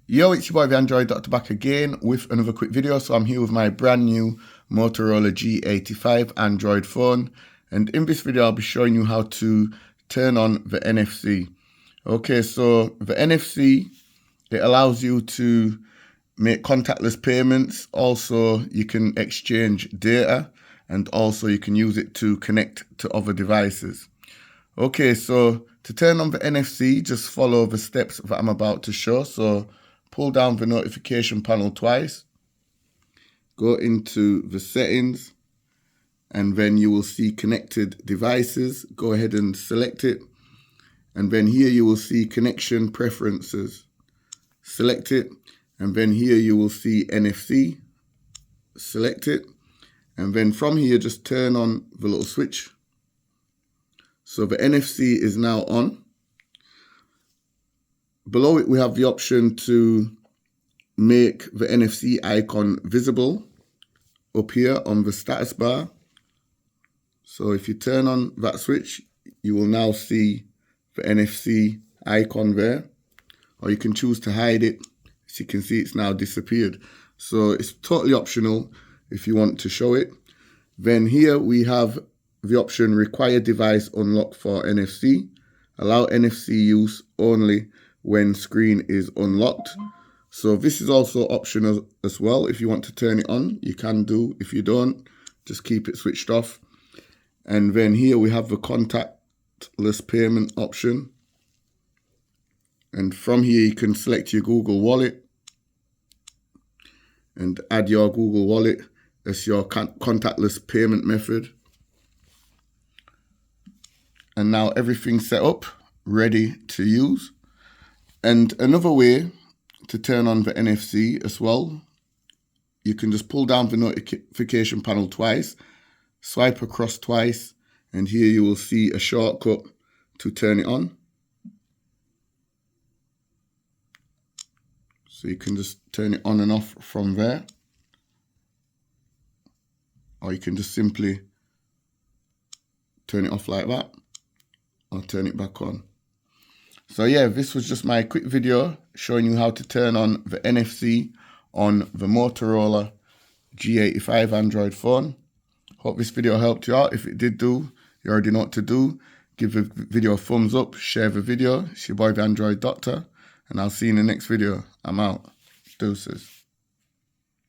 Yo, it's your boy the Android Doctor back again with another quick video. So I'm here with my brand new Motorola G85 Android phone, and in this video I'll be showing you how to turn on the NFC. Okay, so the NFC, it allows you to make contactless payments. Also, you can exchange data, and also you can use it to connect to other devices. Okay, so to turn on the NFC, just follow the steps that I'm about to show. So pull down the notification panel twice, go into the settings, and then you will see connected devices. Go ahead and select it. And then here you will see connection preferences. Select it. And then here you will see NFC. Select it. And then from here, just turn on the little switch. So the NFC is now on. Below it, we have the option to make the NFC icon visible up here on the status bar. So if you turn on that switch, you will now see the NFC icon there, or you can choose to hide it. As you can see, it's now disappeared. So it's totally optional if you want to show it. Then here we have the option require device unlock for NFC. Allow NFC use only when screen is unlocked. So this is also optional as well. If you want to turn it on, you can do. If you don't, just keep it switched off. And then here we have the contactless payment option. And from here, you can select your Google Wallet and add your Google Wallet as your contactless payment method. And now everything's set up, ready to use. And another way to turn on the NFC as well, you can just pull down the notification panel twice, swipe across twice, and here you will see a shortcut to turn it on. So you can just turn it on and off from there. Or you can just simply turn it off like that, or turn it back on. So yeah, this was just my quick video showing you how to turn on the NFC on the Motorola G85 Android phone. Hope this video helped you out. If it did do, you already know what to do. Give the video a thumbs up, share the video. It's your boy the Android Doctor, and I'll see you in the next video. I'm out. Deuces.